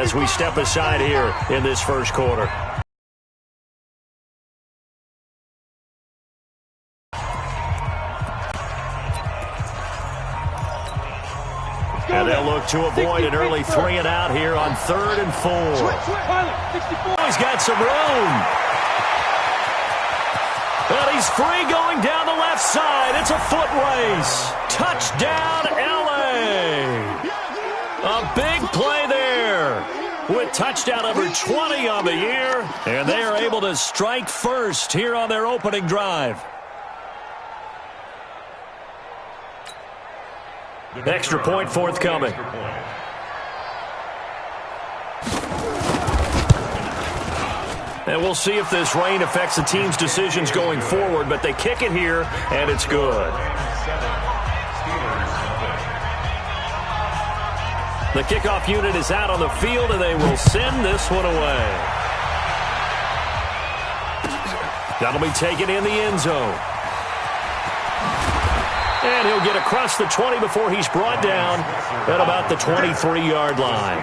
as we step aside here in this first quarter. And they'll look to avoid an early 3 and out here on 3rd and 4. He's got some room. And he's free going down the left side. It's a foot race. Touchdown, L.A. A big play there with touchdown number 20 on the year. And they are able to strike first here on their opening drive. Extra point forthcoming. And we'll see if this rain affects the team's decisions going forward, but they kick it here, and it's good. The kickoff unit is out on the field, and they will send this one away. That'll be taken in the end zone. And he'll get across the 20 before he's brought down at about the 23-yard line.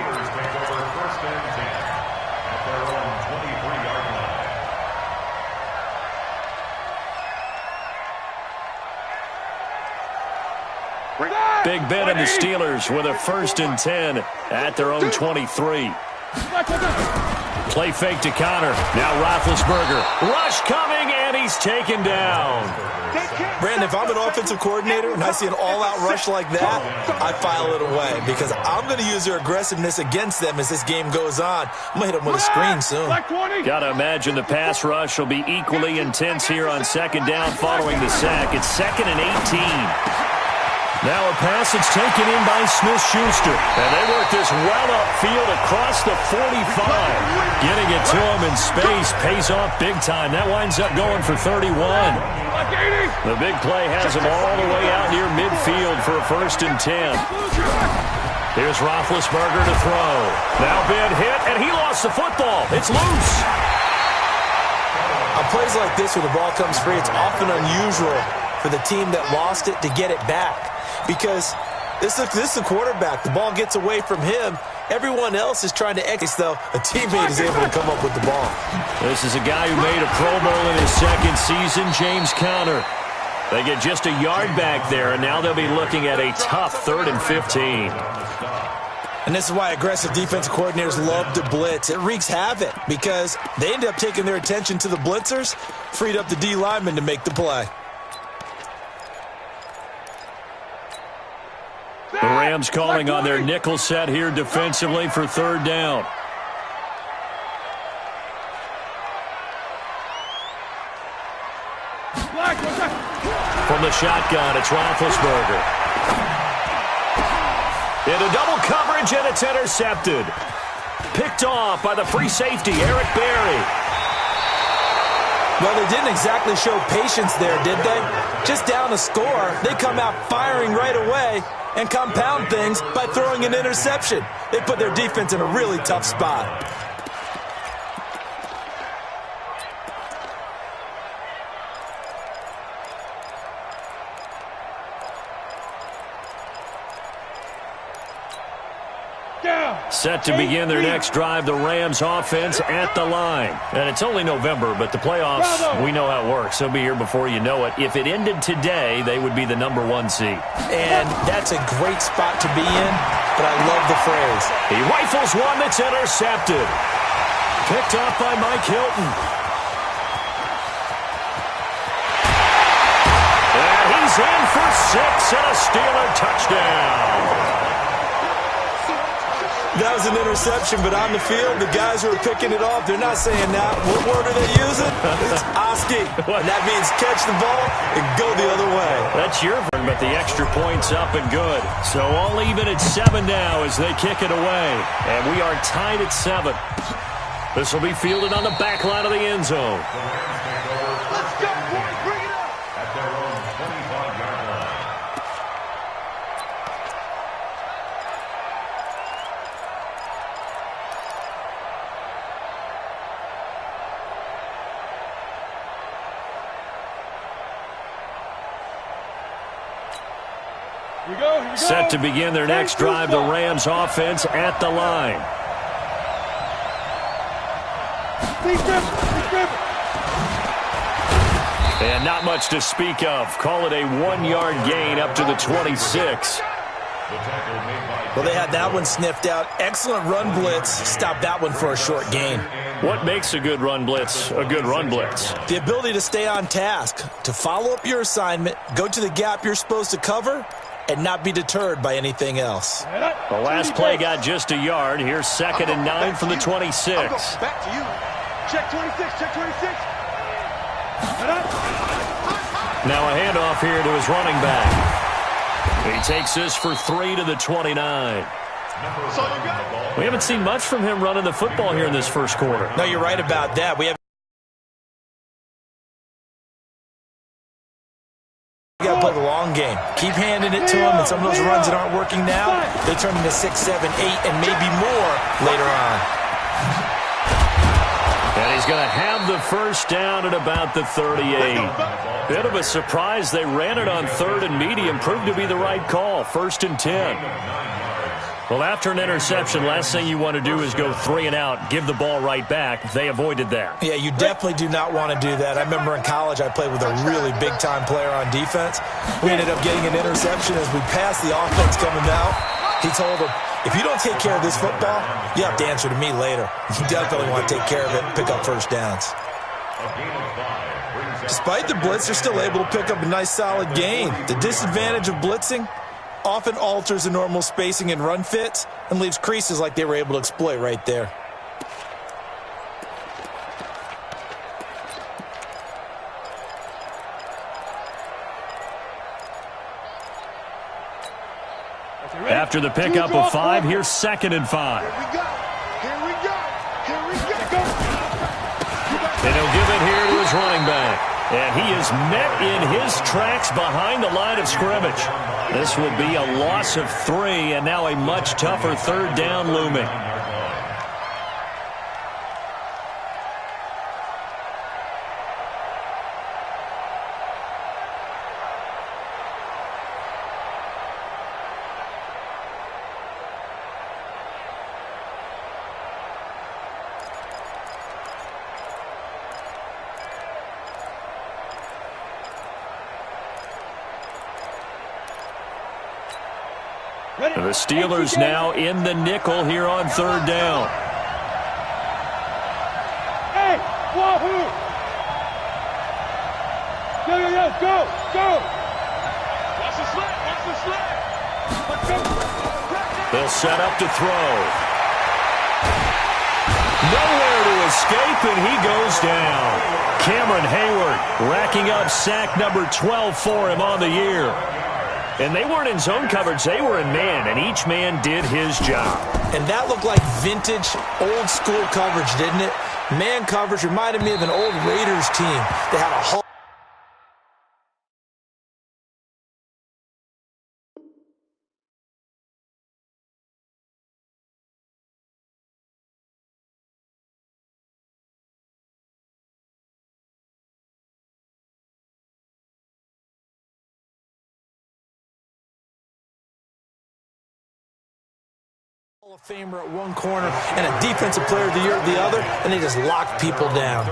Big Ben and the Steelers with a 1st and 10 at their own 23. Play fake to Connor. Now Roethlisberger. Rush coming, and he's taken down. Brandon, if I'm an offensive coordinator and I see an all-out rush like that, I file it away because I'm going to use their aggressiveness against them as this game goes on. I'm going to hit them with a screen soon. Got to imagine the pass rush will be equally intense here on 2nd down following the sack. It's 2nd and 18. Now a pass that's taken in by Smith-Schuster. And they work this well upfield across the 45. Getting it to him in space pays off big time. That winds up going for 31. The big play has him all the way out near midfield for a 1st and 10. Here's Roethlisberger to throw. Now Ben hit, and he lost the football. It's loose. On plays like this where the ball comes free, it's often unusual for the team that lost it to get it back. Because this is the quarterback. The ball gets away from him. Everyone else is trying to exit, though. A teammate is able to come up with the ball. This is a guy who made a Pro Bowl in his 2nd season, James Conner. They get just a yard back there, and now they'll be looking at a tough 3rd and 15. And this is why aggressive defensive coordinators love to blitz. It wreaks havoc because they end up taking their attention to the blitzers, freed up the D lineman to make the play. The Rams calling on their nickel set here defensively for 3rd down. From the shotgun, it's Roethlisberger. Into double coverage, and it's intercepted. Picked off by the free safety, Eric Berry. Well, they didn't exactly show patience there, did they? Just down a score, they come out firing right away and compound things by throwing an interception. They put their defense in a really tough spot. Set to begin their next drive, the Rams offense at the line. And it's only November, but the playoffs, we know how it works. They'll be here before you know it. If it ended today, they would be the number 1 seed. And that's a great spot to be in, but I love the phrase. He rifles one that's intercepted. Picked off by Mike Hilton. And he's in for 6 and a Steeler touchdown. That was an interception, but on the field, the guys who are picking it off, they're not saying that. What word are they using? It's Oski. And that means catch the ball and go the other way. That's your turn, but the extra point's up and good. So all even at 7 now as they kick it away. And we are tied at 7. This will be fielded on the back line of the end zone. Let's go, boys. Bring it up. At their own 25-yard line. Here we go. Set to begin their next drive, the Rams offense at the line. And not much to speak of. Call it a 1-yard gain up to the 26. Well, they had that one sniffed out. Excellent run blitz. Stop that one for a short gain. What makes a good run blitz a good run blitz? The ability to stay on task, to follow up your assignment, go to the gap you're supposed to cover, and not be deterred by anything else. The last play got just a yard. Here's 2nd and 9 from the 26. Back to you. Check 26, check 26. Now a handoff here to his running back. He takes this for 3 to the 29. We haven't seen much from him running the football here in this first quarter. No, you're right about that. We got to play the long game. Keep handing it to him, and some of those runs that aren't working now, they turn into 6, 7, 8, and maybe more later on. And he's going to have the first down at about the 38. Bit of a surprise. They ran it on 3rd and medium. Proved to be the right call. 1st and 10. Well, after an interception, last thing you want to do is go 3 and out, give the ball right back. They avoided that. Yeah, you definitely do not want to do that. I remember in college I played with a really big-time player on defense. We ended up getting an interception as we passed the offense coming out. He told him, if you don't take care of this football, you have to answer to me later. You definitely want to take care of it and pick up first downs. Despite the blitz, they're still able to pick up a nice, solid gain. The disadvantage of blitzing often alters the normal spacing and run fits and leaves creases like they were able to exploit right there. After the pickup of 5, here's 2nd and 5. Here we go. Here we go. Here we go. And he'll give it here to his running back. And he is met in his tracks behind the line of scrimmage. This will be a loss of 3, and now a much tougher 3rd down looming. The Steelers now in the nickel here on 3rd down. Hey, wahoo! Yo, go! Watch the sled! Let's go! They'll set up to throw. Nowhere to escape, and he goes down. Cameron Hayward racking up sack number 12 for him on the year. And they weren't in zone coverage, they were in man, and each man did his job. And that looked like vintage, old-school coverage, didn't it? Man coverage reminded me of an old Raiders team. They had a whole... Hall of Famer at one corner and a defensive player of the year at the other, and they just locked people down.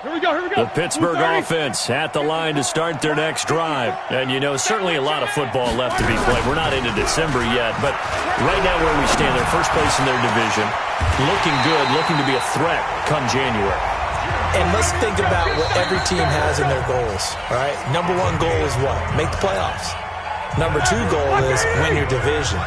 Here we go. The Pittsburgh offense at the line to start their next drive. And, you know, certainly a lot of football left to be played. We're not into December yet, but right now where we stand, they're first place in their division. Looking good, looking to be a threat come January. And let's think about what every team has in their goals, right? Number 1 goal is what? Make the playoffs. Number 2 goal is win your division.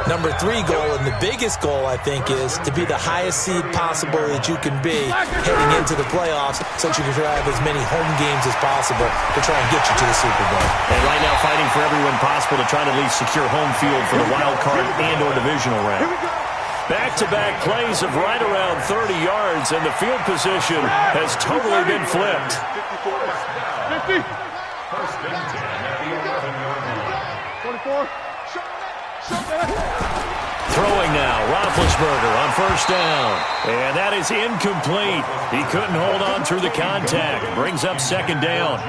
Number 3 goal, and the biggest goal, I think, is to be the highest seed possible that you can be heading into the playoffs so that you can have as many home games as possible to try and get you to the Super Bowl. And right now fighting for every win possible to try to at least secure home field for the wild card and or divisional round. Back-to-back plays of right around 30 yards, and the field position has totally been flipped. 50. First and 10 at the 11-yard line. 24. Throwing now, Roethlisberger on first down. And that is incomplete. He couldn't hold on through the contact. Brings up second down.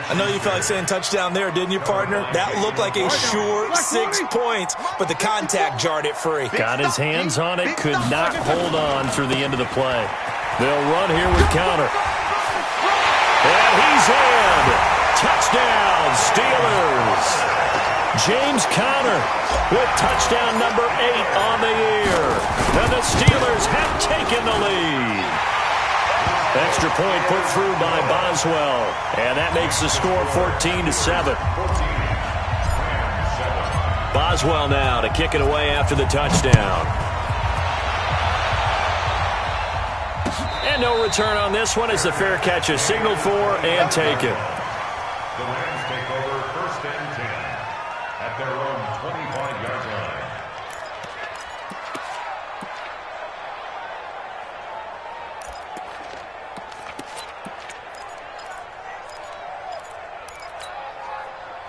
I know you felt like saying touchdown there, didn't you, partner? That looked like a sure 6 points, but the contact jarred it free. Got his hands on it, could not hold on through the end of the play. They'll run here with counter. And he's in. Touchdown, Steelers. James Conner with touchdown number 8 on the year. And the Steelers have taken the lead. Extra point put through by Boswell. And that makes the score 14-7. Boswell now to kick it away after the touchdown. And no return on this one as the fair catch is signaled for and taken. The Rams take over first and 10 at their own 25-yard line.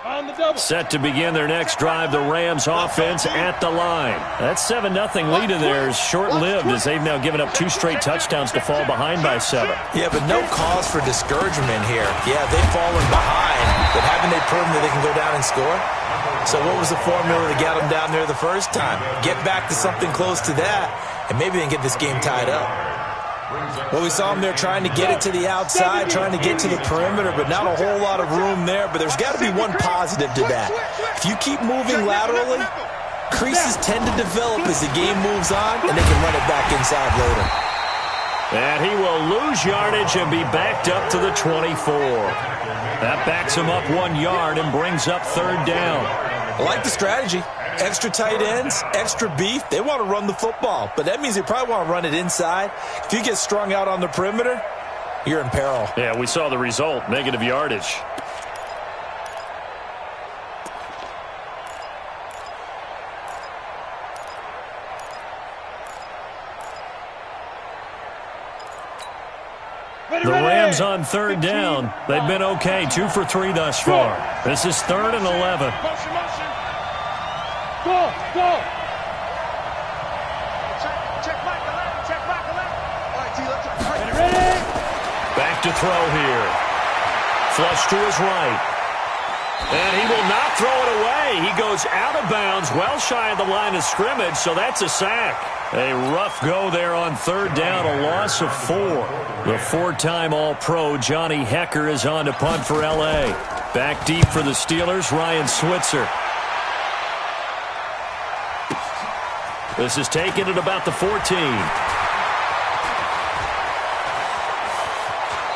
On the double. Set to begin their next drive, the Rams offense at the line. That 7-0 lead of theirs short-lived as they've now given up 2 straight touchdowns to fall behind by 7. Yeah, but no cause for discouragement here. Yeah, they've fallen behind, but haven't they proven that they can go down and score? So what was the formula that got them down there the first time? Get back to something close to that, and maybe they can get this game tied up. Well, we saw them there trying to get it to the outside, trying to get to the perimeter, but not a whole lot of room there. But there's got to be one positive to that. If you keep moving laterally, creases tend to develop as the game moves on, and they can run it back inside later. And he will lose yardage and be backed up to the 24. That backs him up 1 yard and brings up third down. I like the strategy. Extra tight ends, extra beef. They want to run the football, but that means they probably want to run it inside. If you get strung out on the perimeter, you're in peril. Yeah, we saw the result, negative yardage. The Rams on third down. They've been okay, 2 for 3 thus far. This is 3rd and 11. Motion, motion. Go, go. Check back 11, check back 11. All right, T, let's go. Ready? Back to throw here. Flush to his right. And he will not throw it away. He goes out of bounds, well shy of the line of scrimmage, so that's a sack. A rough go there on third down, a loss of 4. The 4-time All-Pro Johnny Hecker is on to punt for L.A. Back deep for the Steelers, Ryan Switzer. This is taken at about the 14.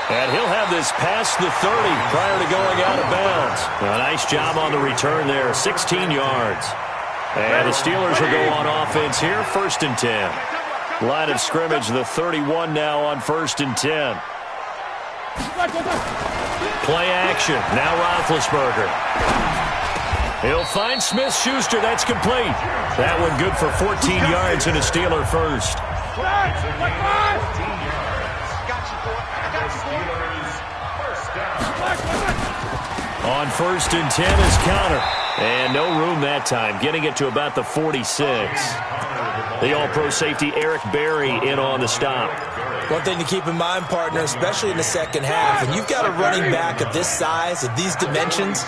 And he'll have this past the 30 prior to going out of bounds. A nice job on the return there, 16 yards. And the Steelers will go on offense here, 1st and 10. Line of scrimmage, the 31 now on 1st and 10. Play action, now Roethlisberger. He'll find Smith-Schuster, that's complete. That one good for 14 yards and a Steeler first. On 1st and 10 is Conner. And no room that time, getting it to about the 46. The All-Pro safety Eric Berry in on the stop. One thing to keep in mind, partner, especially in the second half, and you've got a running back of this size, of these dimensions,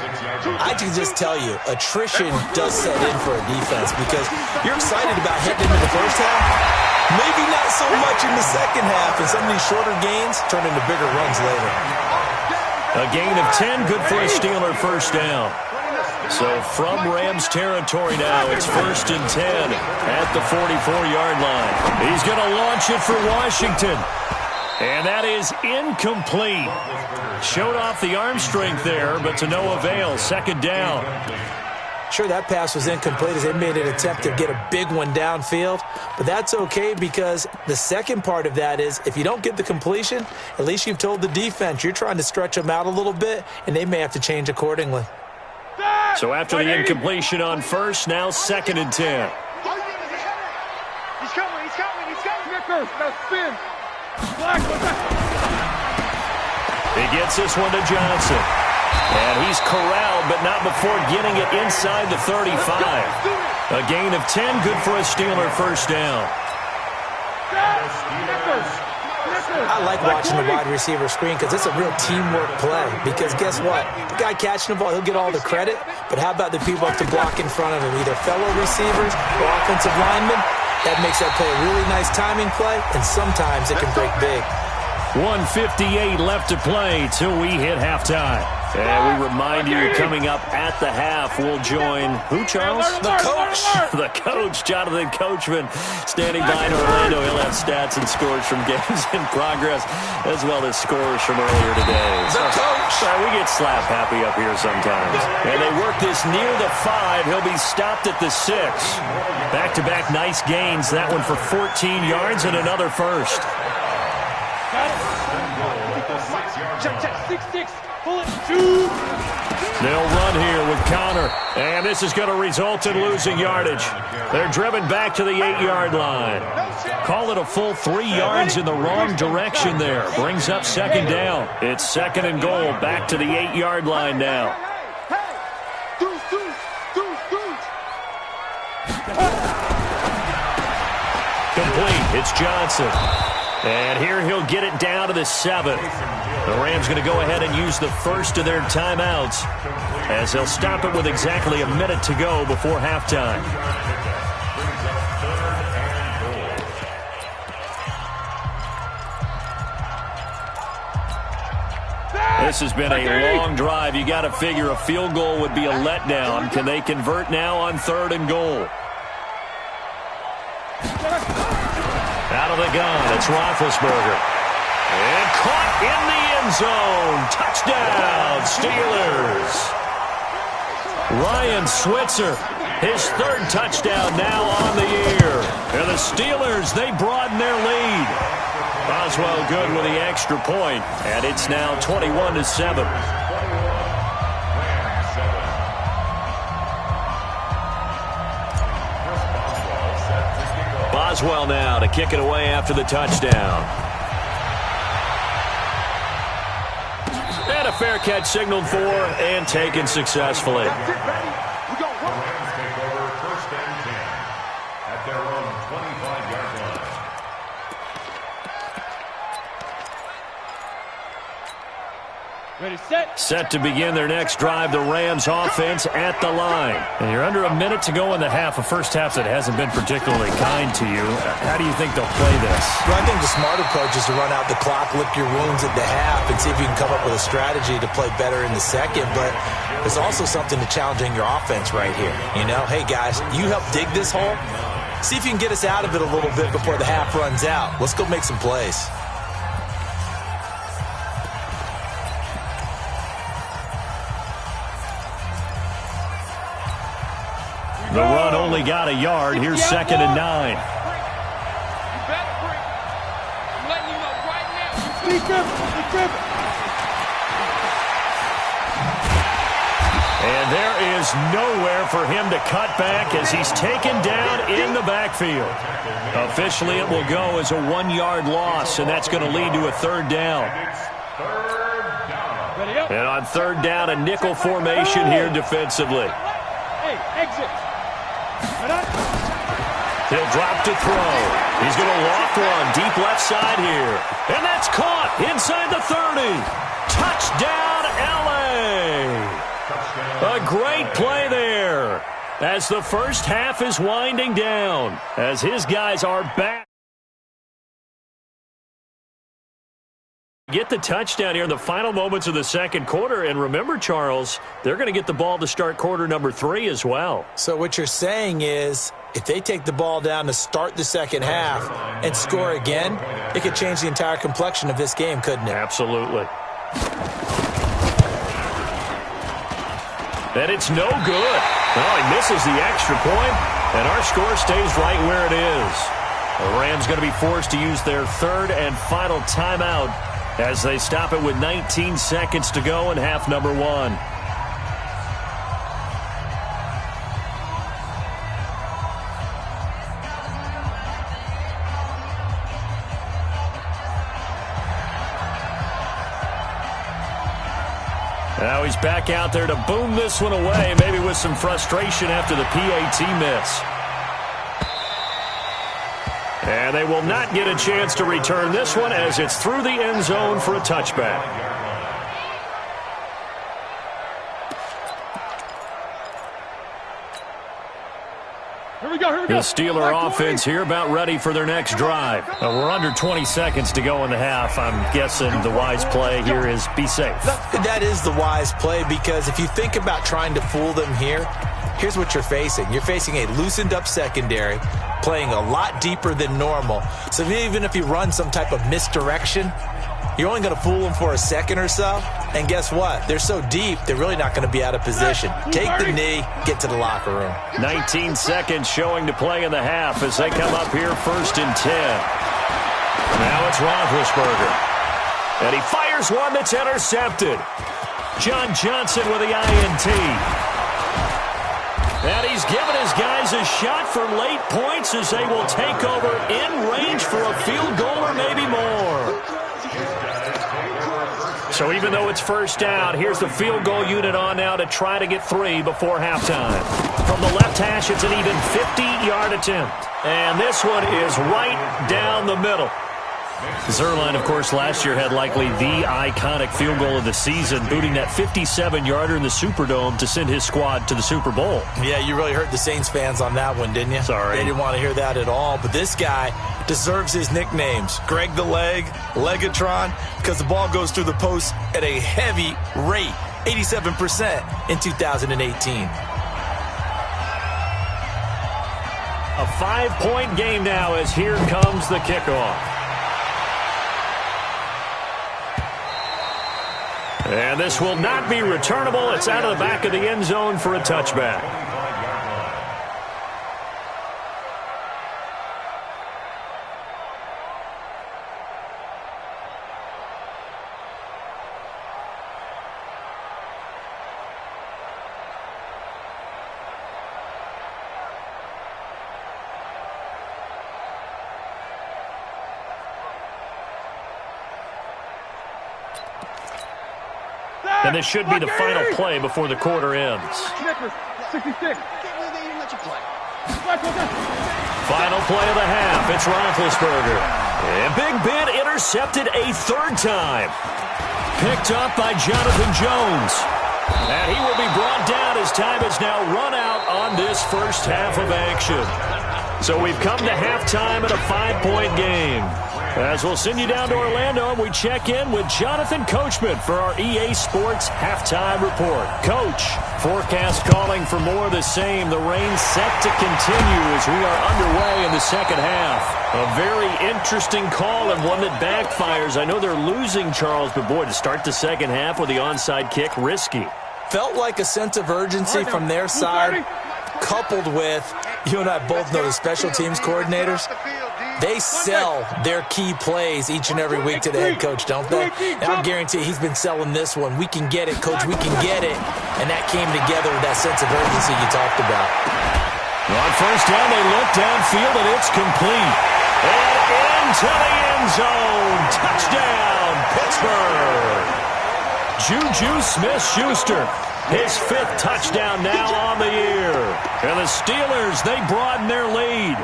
I can just tell you, attrition does set in for a defense because you're excited about hitting into the first half, maybe not so much in the second half, and some of these shorter gains turn into bigger runs later. A gain of 10, good for a Steeler first down. So from Rams territory now, it's 1st and 10 at the 44-yard line. He's going to launch it for Washington. And that is incomplete. Showed off the arm strength there, but to no avail. 2nd down. Sure, that pass was incomplete as they made an attempt to get a big one downfield. But that's okay because the second part of that is if you don't get the completion, at least you've told the defense you're trying to stretch them out a little bit, and they may have to change accordingly. So after the incompletion on 1st, now 2nd and 10. He's coming, he's coming, he's coming. Snickers, now spin. He gets this one to Johnson. And he's corralled, but not before getting it inside the 35. A gain of 10, good for a Steeler first down. I like watching the wide receiver screen because it's a real teamwork play. Because guess what? The guy catching the ball, he'll get all the credit. But how about the people up to block in front of him, either fellow receivers or offensive linemen? That makes that play a really nice timing play, and sometimes it can break big. 1:58 left to play till we hit halftime. And we remind you, coming up at the half, we'll join who, Charles? The coach. The coach, Jonathan Coachman, standing by in Orlando. He'll have stats and scores from games in progress, as well as scores from earlier today. The coach. We get slap happy up here sometimes. And they work this near the 5. He'll be stopped at the 6. Back-to-back nice gains. That one for 14 yards and another first. Check, 6-6. Pull it, 2. They'll run here with Connor, and this is going to result in losing yardage. They're driven back to the 8-yard line. Call it a full 3 yards in the wrong direction there. Brings up second down. It's second and goal, back to the 8-yard line now. Complete, it's Johnson. And here he'll get it down to the 7. The Rams going to go ahead and use the first of their timeouts as they'll stop it with exactly a minute to go before halftime. This has been a long drive. You got to figure a field goal would be a letdown. Can they convert now on 3rd and goal? Out of the gun, it's Roethlisberger. And caught in the end zone. Touchdown, Steelers. Ryan Switzer, his 3rd touchdown now on the year. And the Steelers, they broaden their lead. Boswell good with the extra point, and it's now 21-7. Boswell now to kick it away after the touchdown. And a fair catch signaled for and taken successfully. The Rams take over 1st and 10 at their own 25-yard line. Ready, set. Set to begin their next drive, the Rams offense at the line. And you're under a minute to go in the half, a first half that hasn't been particularly kind to you. How do you think they'll play this? Well, I think the smart approach is to run out the clock, lick your wounds at the half, and see if you can come up with a strategy to play better in the second. But there's also something to challenging your offense right here. You know, hey, guys, you help dig this hole. See if you can get us out of it a little bit before the half runs out. Let's go make some plays. The run only got a yard. Here's 2nd and 9. You better bring. I'm letting you know right now. Be driven. And there is nowhere for him to cut back as he's taken down in the backfield. Officially, it will go as a 1-yard loss, and that's going to lead to a 3rd down. And on 3rd down, a nickel formation here defensively. Hey, exit. He'll drop to throw. He's going to loft one deep left side here. And that's caught inside the 30. Touchdown, L.A. A great play there as the first half is winding down, as his guys are back. Get the touchdown here in the final moments of the second quarter. And remember, Charles, they're going to get the ball to start quarter number 3 as well. So what you're saying is if they take the ball down to start the second half and score again, it could change the entire complexion of this game, couldn't it? Absolutely. And it's no good. Well, he misses the extra point, and our score stays right where it is. The Rams going to be forced to use their 3rd and final timeout as they stop it with 19 seconds to go in half number 1. Now he's back out there to boom this one away, maybe with some frustration after the PAT miss. And they will not get a chance to return this one as it's through the end zone for a touchback. The Steeler offense here about ready for their next drive. We're under 20 seconds to go in the half. I'm guessing the wise play here is be safe. That is the wise play, because if you think about trying to fool them here, here's what you're facing. You're facing a loosened up secondary, playing a lot deeper than normal. So even if you run some type of misdirection, you're only going to fool them for a second or so. And guess what? They're so deep, they're really not going to be out of position. Take the knee, get to the locker room. 19 seconds showing to play in the half as they come up here 1st and 10. Now it's Roethlisberger. And he fires one that's intercepted. John Johnson with the INT. And he's given his guys a shot for late points as they will take over in range for a field goal or maybe more. So even though it's first down, here's the field goal unit on now to try to get 3 before halftime. From the left hash, it's an even 50-yard attempt. And this one is right down the middle. Zerline, of course, last year had likely the iconic field goal of the season, booting that 57-yarder in the Superdome to send his squad to the Super Bowl. Yeah, you really hurt the Saints fans on that one, didn't you? Sorry. They didn't want to hear that at all. But this guy deserves his nicknames. Greg the Leg, Legatron, because the ball goes through the post at a heavy rate, 87% in 2018. A 5-point game now as here comes the kickoff. And this will not be returnable. It's out of the back of the end zone for a touchback. And this should be the final play before the quarter ends. 66. Final play of the half. It's Roethlisberger. And Big Ben intercepted a 3rd time. Picked up by Jonathan Jones. And he will be brought down as time has now run out on this first half of action. So we've come to halftime in a 5-point game. As we'll send you down to Orlando, and we check in with Jonathan Coachman for our EA Sports Halftime Report. Coach, forecast calling for more of the same. The rain set to continue as we are underway in the second half. A very interesting call and one that backfires. I know they're losing, Charles, but boy, to start the second half with the onside kick, risky. Felt like a sense of urgency from their side, coupled with, you and I both know the special teams coordinators. They sell their key plays each and every week to the head coach, don't they? And I guarantee he's been selling this one. We can get it, coach, we can get it. And that came together with that sense of urgency you talked about. On first down, they look downfield, and it's complete. And into the end zone. Touchdown, Pittsburgh. Juju Smith-Schuster, his 5th touchdown now on the year. And the Steelers, they broaden their lead.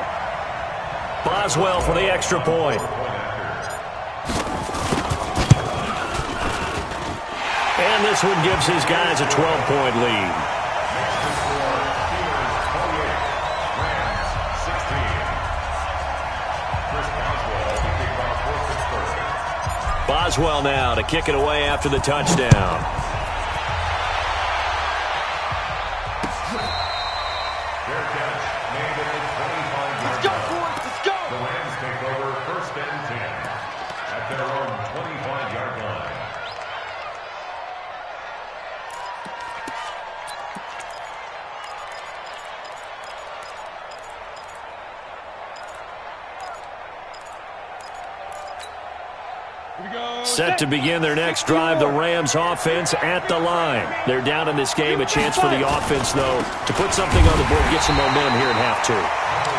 Boswell for the extra point. And this one gives his guys a 12-point lead. Boswell now to kick it away after the touchdown. Set to begin their next drive, the Rams offense at the line. They're down in this game. A chance for the offense, though, to put something on the board, get some momentum here in half 2.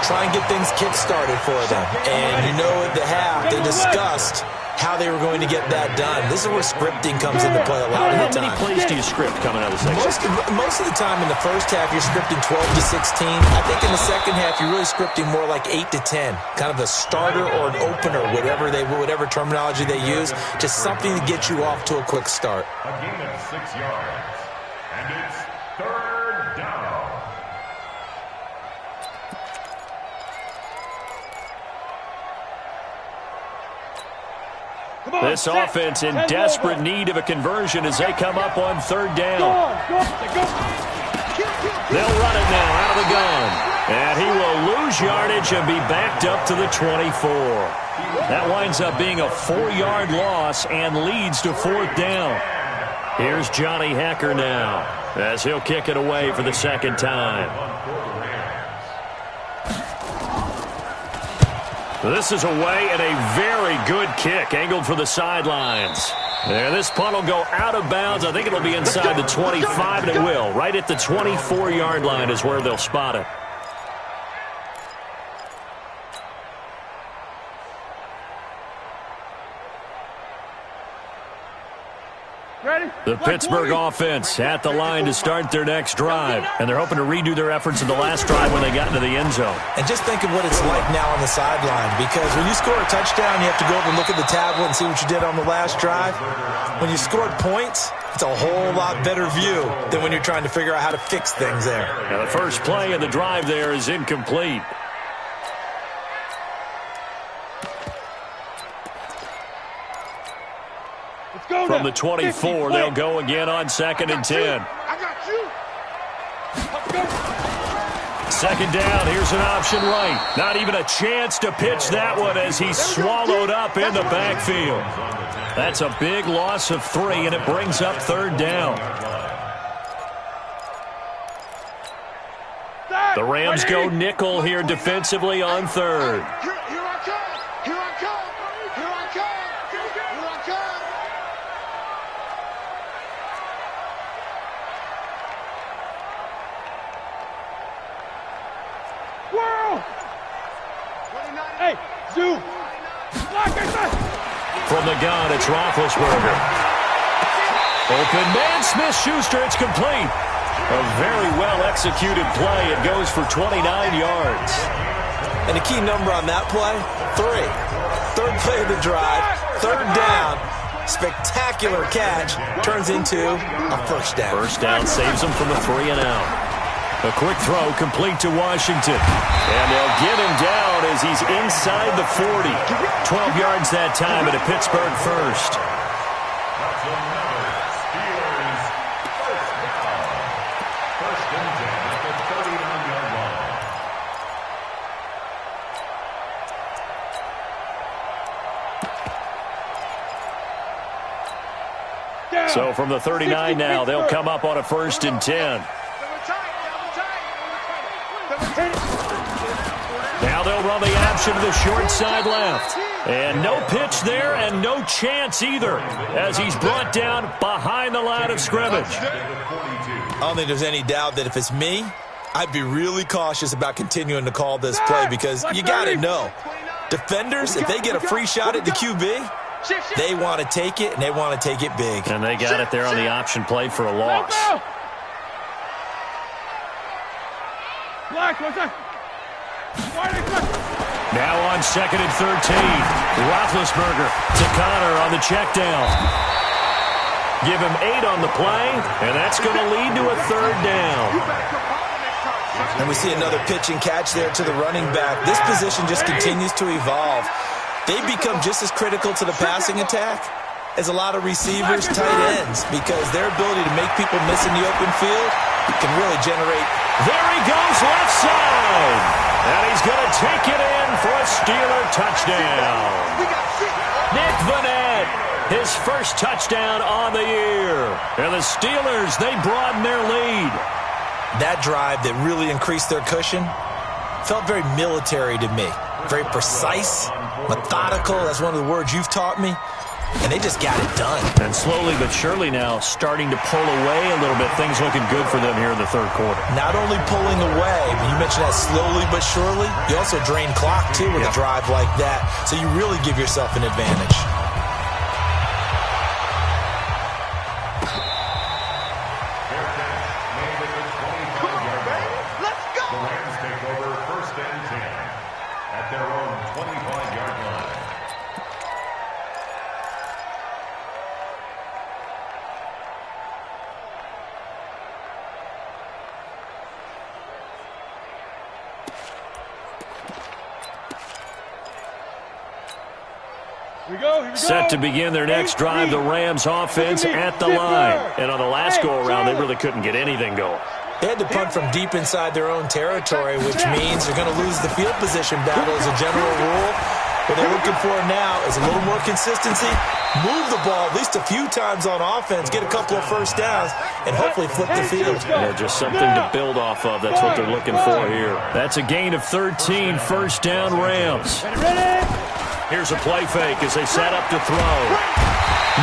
Try and get things kick-started for them. And you know at the half, they discussed how they were going to get that done. This is where scripting comes into play a lot of the time. How many plays do you script coming out of the section? Most of the time in the first half, you're scripting 12 to 16. I think in the second half, you're really scripting more like 8 to 10. Kind of a starter or an opener, whatever terminology they use. Just something to get you off to a quick start. A gain of 6 yards. And it's third down. This offense in desperate need of a conversion as they come up on third down. They'll run it now out of the gun. And he will lose yardage and be backed up to the 24. That winds up being a 4-yard loss and leads to fourth down. Here's Johnny Hecker now as he'll kick it away for the second time. This is away and a very good kick angled for the sidelines. And this punt will go out of bounds. I think it'll be inside the 25, and it will. Right at the 24-yard line is where they'll spot it. The Pittsburgh offense at the line to start their next drive. And they're hoping to redo their efforts in the last drive when they got into the end zone. And just think of what it's like now on the sideline. Because when you score a touchdown, you have to go over and look at the tablet and see what you did on the last drive. When you scored points, it's a whole lot better view than when you're trying to figure out how to fix things there. Now the first play of the drive there is incomplete. From the 24, they'll go again on 2nd and 10. I got you. Second down, here's an option right. Not even a chance to pitch that one as he's swallowed up in the backfield. That's a big loss of 3, and it brings up third down. The Rams go nickel here defensively on third. Here I come. Here I come. Here I come. Here I come. Hey, Zoo! From the gun, it's Roethlisberger. Open man, Smith-Schuster, it's complete. A very well-executed play. It goes for 29 yards. And the key number on that play, 3. Third play of the drive, third down. Spectacular catch turns into a first down. First down saves him from a 3-and-out. A quick throw complete to Washington. And they'll get him down as he's inside the 40. 12 yards that time at a Pittsburgh first. That's another Steelers first down. First and 10 at the 39-yard line. So from the 39 now, they'll come up on a 1st and 10. Now they'll run the option to the short side left. And no pitch there and no chance either as he's brought down behind the line of scrimmage. I don't think there's any doubt that if it's me, I'd be really cautious about continuing to call this play because you got to know, defenders, if they get a free shot at the QB, they want to take it, and they want to take it big. And they got it there on the option play for a loss. Now on 2nd and 13. Roethlisberger to Connor on the check down. Give him 8 on the play, and that's going to lead to a third down. And we see another pitch and catch there to the running back. This position just continues to evolve. They become just as critical to the passing attack as a lot of receivers, tight ends, because their ability to make people miss in the open field can really generate. There he goes left side. And he's going to take it in for a Steeler touchdown. Nick Vannett, his first touchdown on the year. And the Steelers, they broaden their lead. That drive that really increased their cushion felt very military to me. Very precise, methodical. That's one of the words you've taught me. And they just got it done. And slowly but surely now starting to pull away a little bit. Things looking good for them here in the third quarter. Not only pulling away, but you mentioned that slowly but surely. You also drain clock, too, with a drive like that. So you really give yourself an advantage. Set to begin their next drive, the Rams offense at the line. And on the last go-around, they really couldn't get anything going. They had to punt from deep inside their own territory, which means they're going to lose the field position battle as a general rule. What they're looking for now is a little more consistency, move the ball at least a few times on offense, get a couple of first downs, and hopefully flip the field. Yeah, just something to build off of. That's what they're looking for here. That's a gain of 13, first down Rams. Here's a play fake as they set up to throw.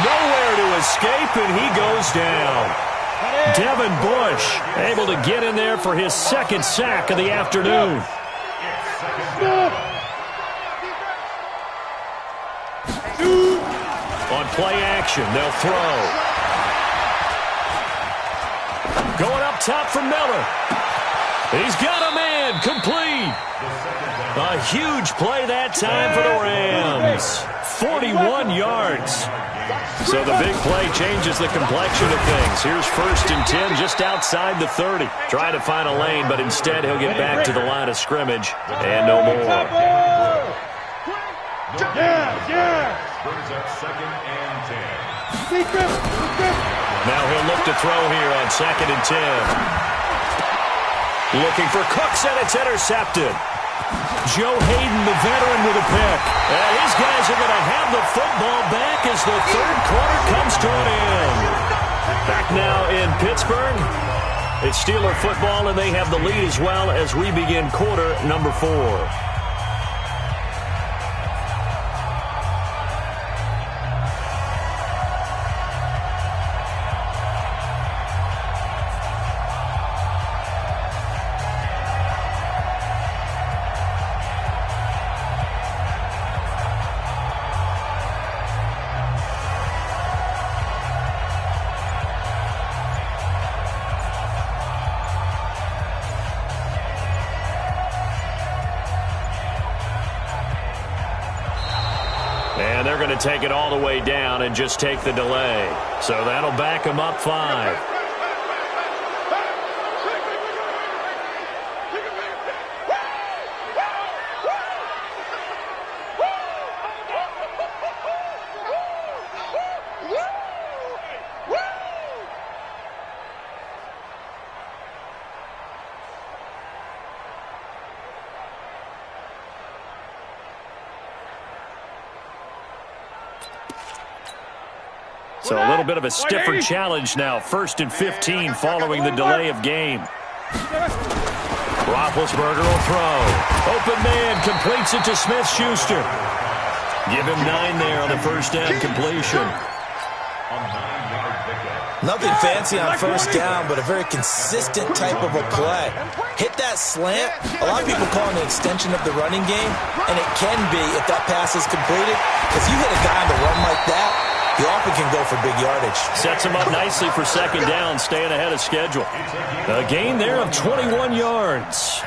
Nowhere to escape, and he goes down. Devin Bush able to get in there for his second sack of the afternoon. On play action, they'll throw. Going up top for Miller. He's got a man, complete. A huge play that time for the Rams. 41 yards. So the big play changes the complexion of things. Here's 1st and 10 just outside the 30. Trying to find a lane, but instead he'll get back to the line of scrimmage and no more. Brings up 2nd and 10. Now he'll look to throw here on 2nd and 10. Looking for Cooks, and it's intercepted. Joe Hayden, the veteran, with a pick. And his guys are going to have the football back as the third quarter comes to an end. Back now in Pittsburgh. It's Steeler football, and they have the lead as well as we begin quarter number 4. And they're going to take it all the way down and just take the delay. So that'll back them up 5. So a little bit of a stiffer challenge now. 1st and 15 following the delay of game. Roethlisberger will throw. Open man completes it to Smith-Schuster. Give him 9 there on the first down completion. Nothing fancy on first down, but a very consistent type of a play. Hit that slant. A lot of people call it an extension of the running game, and it can be if that pass is completed. If you hit a guy on the run like that, he often can go for big yardage. Sets him up nicely for second down, staying ahead of schedule. A gain there of 21 yards.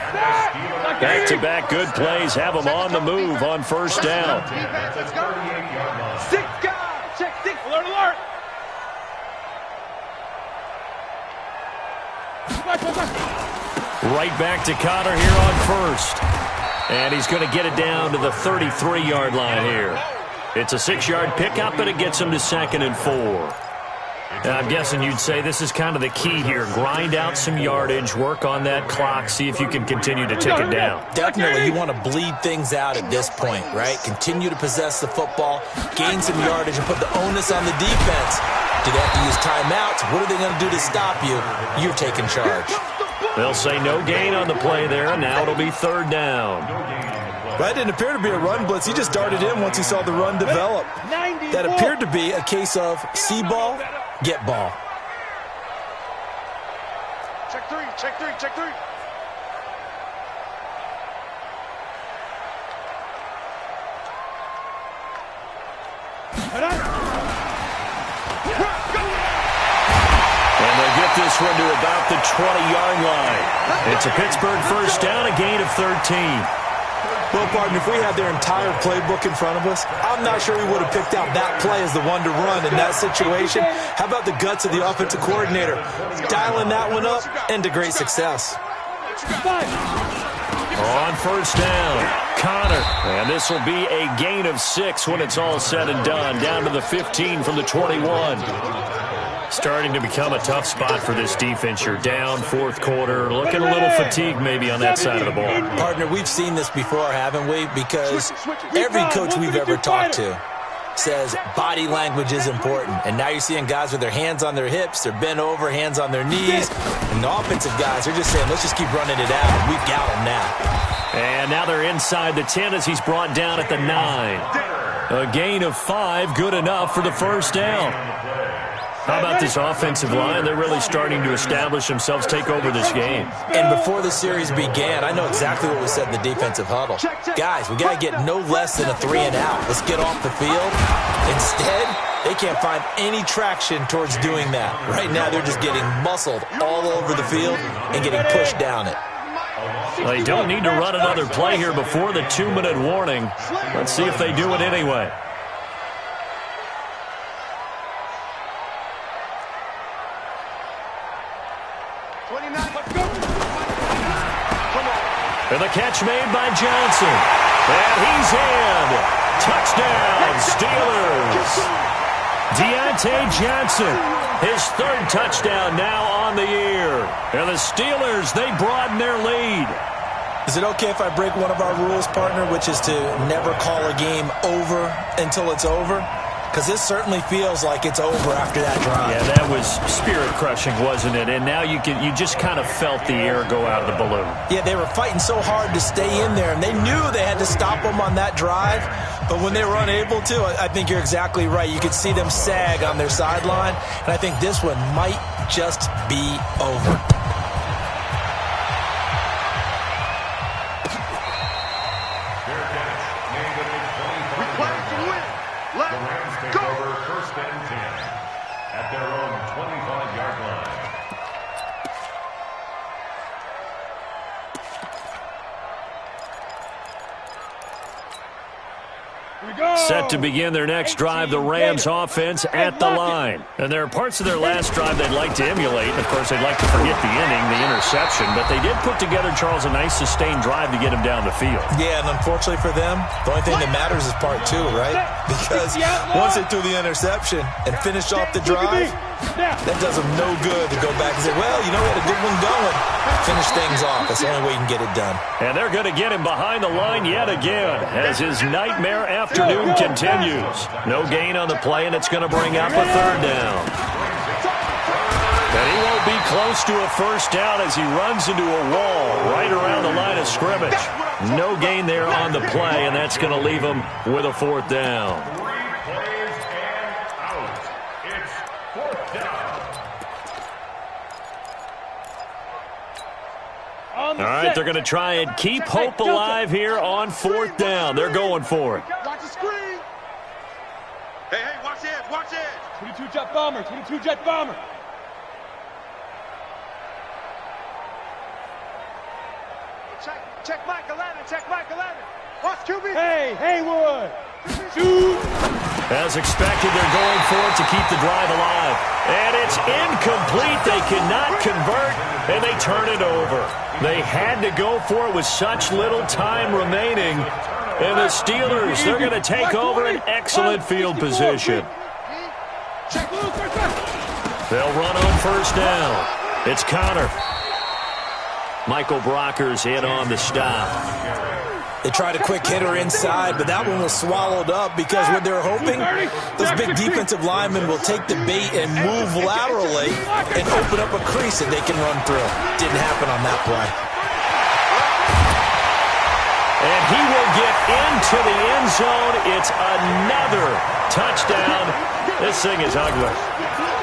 Back-to-back good plays have him on the move on first down. Let's go. 6 guys. Check 6. Alert, alert. Right back to Connor here on first. And he's going to get it down to the 33-yard line here. It's a 6-yard pickup, but it gets him to 2nd and 4. And I'm guessing you'd say this is kind of the key here. Grind out some yardage, work on that clock, see if you can continue to tick it down. Definitely, you want to bleed things out at this point, right? Continue to possess the football, gain some yardage, and put the onus on the defense. Do they have to use timeouts? What are they going to do to stop you? You're taking charge. They'll say no gain on the play there, and now it'll be 3rd down. That didn't appear to be a run blitz. He just darted in once he saw the run develop. That appeared to be a case of see ball, get ball. Check 3, check 3, check 3. And they'll get this one to about the 20-yard line. It's a Pittsburgh first down, a gain of 13. Well, partner, if we had their entire playbook in front of us, I'm not sure we would have picked out that play as the one to run in that situation. How about the guts of the offensive coordinator? Dialing that one up into great success. On first down, Connor. And this will be a gain of 6 when it's all said and done. Down to the 15 from the 21. Starting to become a tough spot for this defense. You're down fourth quarter. Looking a little fatigued maybe on that side of the ball. Partner, we've seen this before, haven't we? Because every coach we've ever talked to says body language is important. And now you're seeing guys with their hands on their hips, they're bent over, hands on their knees. And the offensive guys are just saying, let's just keep running it out. We've got them now. And now they're inside the 10 as he's brought down at the 9. A gain of 5, good enough for the first down. How about this offensive line? They're really starting to establish themselves, take over this game. And before the series began, I know exactly what was said in the defensive huddle. Guys, we got to get no less than a 3 and out. Let's get off the field. Instead, they can't find any traction towards doing that. Right now, they're just getting muscled all over the field and getting pushed down it. Well, they don't need to run another play here before the 2-minute warning. Let's see if they do it anyway. And the catch made by Johnson. And he's in. Touchdown, Steelers. Deontay Johnson, his 3rd touchdown now on the year. And the Steelers, they broaden their lead. Is it okay if I break one of our rules, partner, which is to never call a game over until it's over? Because this certainly feels like it's over after that drive. Yeah, that was spirit-crushing, wasn't it? And now you just kind of felt the air go out of the balloon. Yeah, they were fighting so hard to stay in there, and they knew they had to stop them on that drive. But when they were unable to, I think you're exactly right. You could see them sag on their sideline, and I think this one might just be over. At their own 25-yard line. Set to begin their next drive, the Rams offense at the line. And there are parts of their last drive they'd like to emulate. And of course, they'd like to forget the inning, the interception. But they did put together, Charles, a nice sustained drive to get him down the field. Yeah, and unfortunately for them, the only thing that matters is part 2, right? Because once they threw the interception and finished off the drive, that does them no good to go back and say, well, you know, we had a good one going. Finish things off. That's the only way you can get it done. And they're going to get him behind the line yet again as his nightmare afternoon continues. No gain on the play, and it's going to bring up a 3rd down. And he won't be close to a first down as he runs into a wall right around the line of scrimmage. No gain there on the play, and that's going to leave him with a 4th down. 3 plays and out. It's 4th down. All right, they're going to try and keep hope alive here on 4th down. They're going for it. Watch the screen. Hey, watch it, watch it. 22 jet bomber, 22 jet bomber. Check Mike 11, check Mike 11. Watch QB. Hey, Haywood. Shoot. As expected, they're going for it to keep the drive alive. And it's incomplete. They cannot convert, and they turn it over. They had to go for it with such little time remaining. And the Steelers, they're going to take over an excellent field position. They'll run on first down. It's Connor. Michael Brocker's in on the stop. They tried a quick hitter inside, but that one was swallowed up because what they're hoping, those big defensive linemen will take the bait and move laterally and open up a crease that they can run through. Didn't happen on that play. And he will get into the end zone. It's another touchdown. This thing is ugly.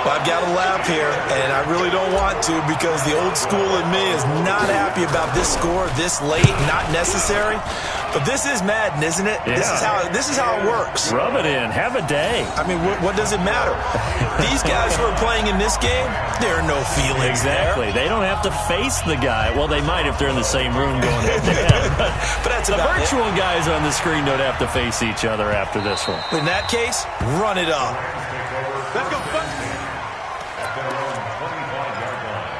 Well, I've got to laugh here, and I really don't want to because the old school in me is not happy about this score this late, not necessary. But this is Madden, isn't it? Yeah. This is how it works. Rub it in. Have a day. I mean, what does it matter? These guys who are playing in this game, there are no feelings Exactly. there. They don't have to face the guy. Well, they might if they're in the same room going head-to-head. But that's the about virtual it. guys on the screen don't have to face each other after this one. In that case, run it up. Let's go, At their own 25-yard line.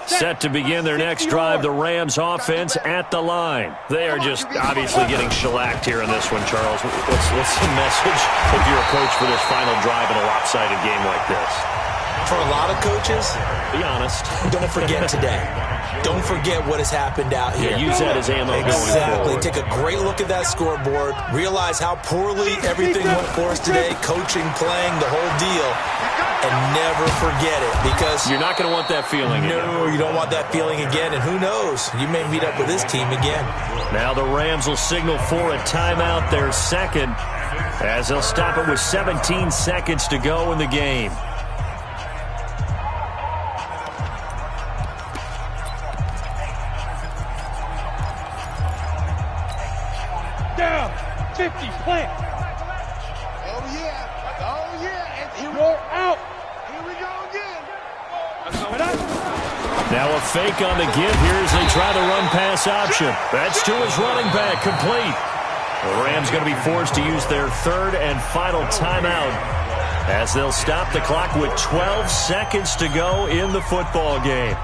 Set to begin their next drive, the Rams offense at the line. They are just obviously getting shellacked here in this one, Charles. What's the message if you're a coach for this final drive in a lopsided game like this? For a lot of coaches, be honest. Don't forget today. Don't forget what has happened out here. Yeah, use that as ammo. Exactly. Take a great look at that scoreboard. Realize how poorly everything went for us today. Coaching, playing, the whole deal. And never forget it, because you're not going to want that feeling again. No, you don't want that feeling again. And who knows? You may meet up with this team again. Now the Rams will signal for a timeout, their second, as they'll stop it with 17 seconds to go in the game. Down, 50, plant. Oh, yeah. Oh, yeah. And here You're out. Here we go again. Now a fake on the give here as they try the run-pass option. That's to his running back, complete. The Rams going to be forced to use their third and final timeout as they'll stop the clock with 12 seconds to go in the football game.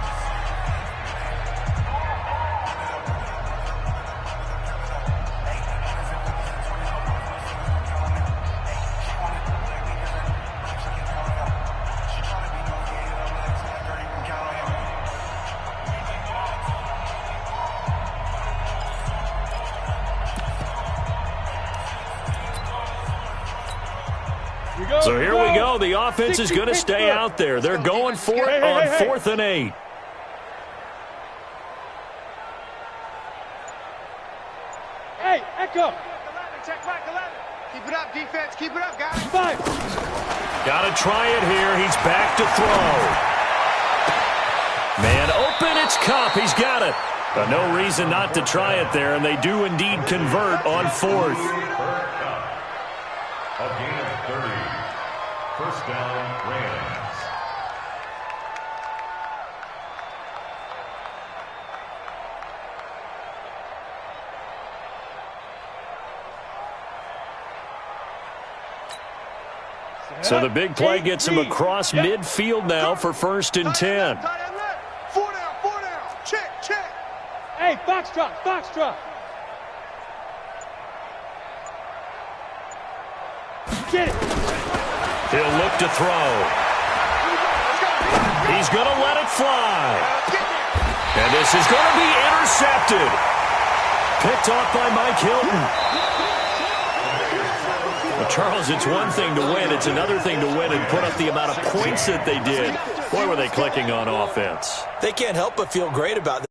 So here we go. The offense is going to stay out there. They're going for it on 4th and 8. Hey, Echo. Check back 11. Keep it up, defense. Keep it up, guys. 5. Got to try it here. He's back to throw. Man open, it's Cup. He's got it. But no reason not to try it there, and they do indeed convert on 4th. A gain of 30. First down, Rams. So the big play gets him across midfield now for 1st and 10. 4 down. Check. Hey, Foxtrot. Get it. He'll look to throw. He's going to let it fly. And this is going to be intercepted. Picked off by Mike Hilton. Well, Charles, it's one thing to win. It's another thing to win and put up the amount of points that they did. Boy, were they clicking on offense. They can't help but feel great about